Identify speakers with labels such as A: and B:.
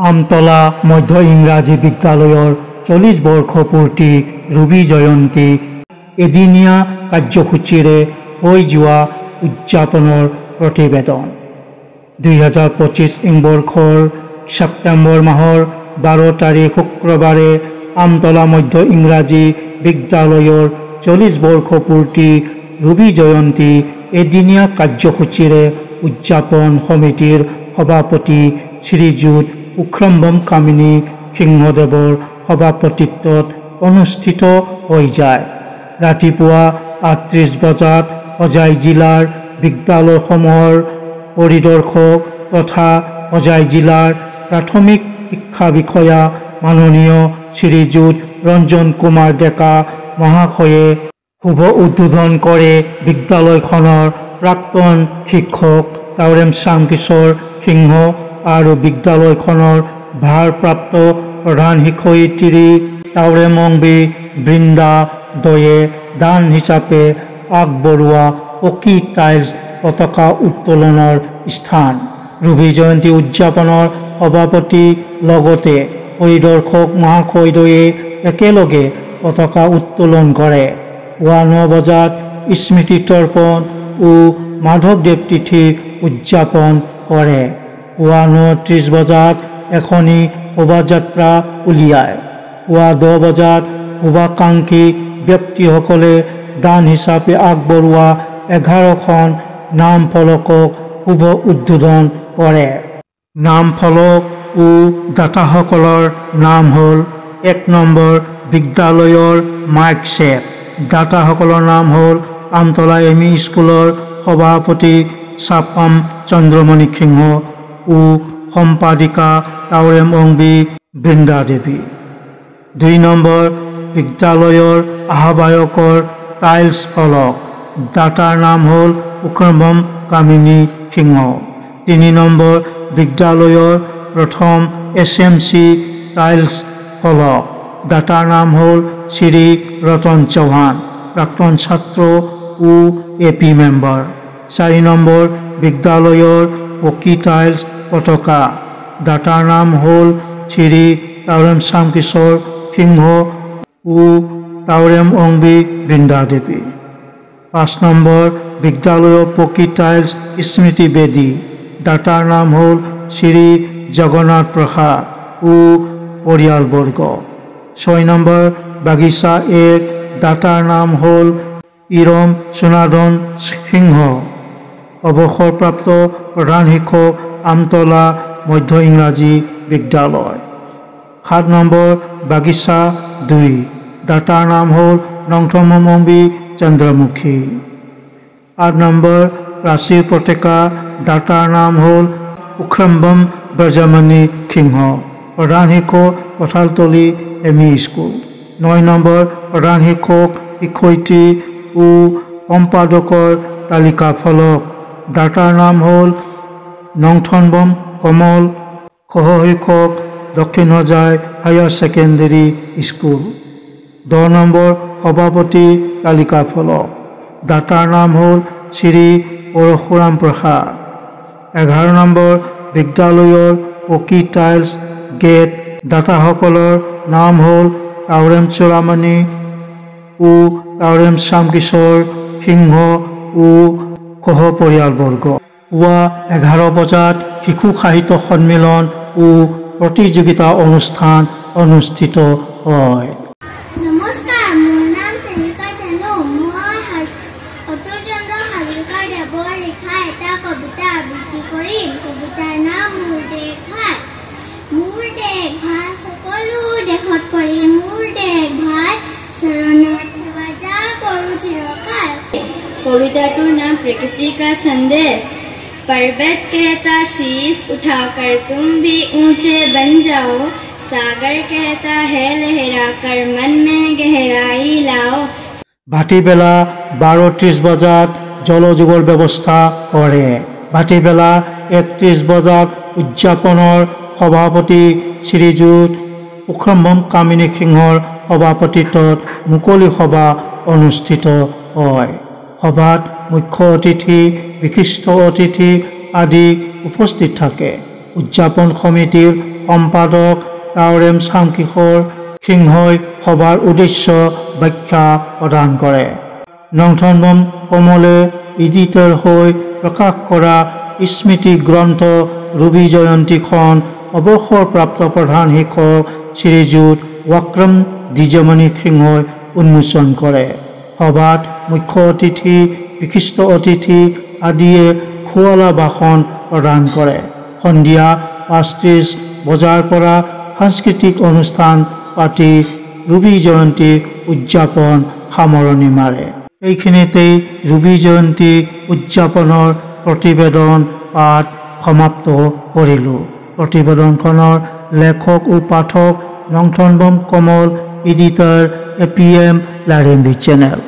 A: আমতলা মধ্য ইংৰাজী বিদ্যালয়ৰ 40 বৰ্ষ পূৰ্তি ৰবি জয়ন্তী এদিনীয়া কাৰ্যসূচীৰে হৈ যোৱা উদযাপনৰ প্ৰতিবেদন 2025 বৰ্ষৰ ছেপ্টেম্বৰ মাহৰ 12 তাৰিখ শুক্ৰবাৰে আমতলা মধ্য ইংৰাজী বিদ্যালয়ৰ 40 বৰ্ষ পূৰ্তি ৰবি জয়ন্তী এদিনীয়া কাৰ্যসূচীৰে উদযাপন সমিতিৰ সভাপতি শ্ৰীযুত উক্ৰম্বম কামিনী সিংহদেৱৰ সভাপতিত্বত অনুষ্ঠিত হৈ যায়। ৰাতিপুৱা 8:30 বজাত হোজাই জিলাৰ বিদ্যালয়সমূহৰ পৰিদৰ্শক তথা হোজাই জিলাৰ প্ৰাথমিক শিক্ষা বিষয়া মাননীয় শ্ৰীযুত ৰঞ্জন কুমাৰ ডেকা মহাশয়ে শুভ উদ্বোধন কৰে। বিদ্যালয়খনৰ প্ৰাক্তন শিক্ষক তাওৰেম শ্যামকিশোৰ সিংহ আৰু বিদ্যালয়খনৰ ভাৰপ্ৰাপ্ত প্ৰধান শিক্ষয়িত্ৰী তাওৰেম অংবী বৃন্দা দয়ে দান হিচাপে আগবঢ়োৱা পকী টাইলছ পতাকা উত্তোলনৰ স্থান। ৰবি জয়ন্তী উদযাপনৰ সভাপতি লগতে পৰিদৰ্শক মহাশয়দ্বয়ে একেলগে পতাকা উত্তোলন কৰে। 9 বজাত স্মৃতি তৰ্পণ ও মাধৱদেৱ তিথি উদযাপন কৰে। 9:30 বজাত এখনি শোভাযাত্ৰা উলিয়ায়। 10 বজাত শুভাকাংক্ষী ব্যক্তিসকলে দান হিচাপে আগবঢ়োৱা 11খন নাম ফলকক শুভ উদ্বোধন কৰে। নাম ফলক ও দাতাসকলৰ নাম হ'ল 1 নম্বৰ বিদ্যালয়ৰ মাইক ছেট। দাতাসকলৰ নাম হ'ল আমতলা এমই স্কুলৰ সভাপতি চাপাম চন্দ্ৰমণি সিংহ ও সম্পাদিকা তাওৰেম অংবী বৃন্দা দেৱী। 2 নম্বৰ বিদ্যালয়ৰ আহ্বায়কৰ টাইলছ ফলক। দাতাৰ নাম হ'ল উক্ৰম্বম কামিনী সিংহ। 3 নম্বৰ বিদ্যালয়ৰ প্ৰথম SMC টাইলছ ফলক। দাতাৰ নাম হ'ল শ্ৰী ৰতন চৌহান, প্ৰাক্তন ছাত্ৰ ও AP মেম্বাৰ। 4 নম্বৰ বিদ্যালয়ৰ পকী টাইলছ পতাকা। দাতাৰ নাম হ'ল শ্ৰী তাওৰেম শ্যামকিশোৰ সিংহ ও তাওৰেম অংবী বৃন্দা দেৱী। 5 নম্বৰ বিদ্যালয়ৰ পকী টাইলছ স্মৃতি বেদী। দাতাৰ নাম হ'ল শ্ৰী জগন্নাথ প্ৰসাদ ও পৰিয়ালবৰ্গ। 6 নম্বৰ বাগিচা 1। দাতাৰ নাম হ'ল ইৰম সোণাধন সিংহ, অৱসৰপ্ৰাপ্ত প্ৰধান শিক্ষক আমতলা মধ্য ইংৰাজী বিদ্যালয়। 7 নম্বৰ বাগিচা 2। দাতাৰ নাম হ'ল নংথম অংবী চন্দ্ৰমুখী। 8 নম্বৰ প্ৰাচীৰ পতাকা। দাতাৰ নাম হ'ল উক্ৰম্বম ব্ৰজমণি সিংহ, প্ৰধান শিক্ষক কঠালতলী এমই স্কুল। 9 নম্বৰ প্ৰধান শিক্ষক শিক্ষয়িত্ৰী ও সম্পাদকৰ তালিকা ফলক। দাতাৰ নাম হ'ল নংথনবম কমল, সহ শিক্ষক দক্ষিণ Hojai higher secondary school. 10 number সভাপতি তালিকা ফলক। দাতাৰ নাম হ'ল শ্ৰী পৰশুৰাম প্ৰসাদ। 11 নম্বৰ বিদ্যালয়ৰ পকী টাইলছ গেট। দাতাসকলৰ নাম হ'ল তাওৰেম চূড়ামণি ও তাওৰেম শ্যামকিশোৰ সিংহ ও সহ পৰিয়ালবৰ্গ। পুৱা 11 বজাত শিশু সাহিত্য সন্মিলন ও প্ৰতিযোগিতা অনুষ্ঠান অনুষ্ঠিত হয়।
B: নমস্কাৰ, মোৰ নাম চন্দ্ৰিকা জানো। মই অতুল চন্দ্ৰ হাজৰিকা দেৱৰ লিখা এটা কবিতা আবৃত্তি কৰিম। কবিতাৰ নাম মোৰ দেশ ভাল। মোৰ দেশ ভাল, সকলো দেশত পৰি মোৰ দেশ ভাল, চৰণত সেৱা যা কৰো চিৰকাল।
C: কবিতাটোৰ নাম प्रकृति का संदेश। पर्वत कहता शीश उठाकर तुम भी ऊंचे बन जाओ, सागर कहता है लहरा कर मन में गहराई लाओ।
A: ভাটিবেলা 12:30 বজাত জলযোগৰ ব্যৱস্থা কৰে। ভাটিবেলা 31 বজাত উদযাপনৰ সভাপতি শ্ৰীযুত উক্ৰমম কামিনী সিংহৰ সভাপতিত্বত মুকলি সভা অনুষ্ঠিত হয়। সভাত মুখ্য অতিথি, বিশিষ্ট অতিথি আদি উপস্থিত থাকে। উদযাপন সমিতিৰ সম্পাদক তাওৰেম চামকিশোৰ সিংহই সভাৰ উদ্দেশ্য ব্যাখ্যা প্ৰদান কৰে। নংথনবম কমলে এডিটৰ হৈ প্ৰকাশ কৰা স্মৃতি গ্ৰন্থ ৰবি জয়ন্তীখন অৱসৰপ্ৰাপ্ত প্ৰধান শিক্ষক শ্ৰীযুত ৱাক্ৰম দ্বিজমণি সিংহই উন্মোচন কৰে। সভাত মুখ্য অতিথি, বিশিষ্ট অতিথি আদিয়ে খোৱালা ভাষণ প্ৰদান কৰে। সন্ধিয়া 5:30 বজাৰ পৰা সাংস্কৃতিক অনুষ্ঠান পাতি ৰবি জয়ন্তী উদযাপন সামৰণি মাৰে। এইখিনিতেই ৰবি জয়ন্তী উদযাপনৰ প্ৰতিবেদন পাঠ সমাপ্ত কৰিলোঁ। প্ৰতিবেদনখনৰ লেখক ও পাঠক নংথনবম কমল, এডিটৰ APM লাৰিম্বি চেনেল।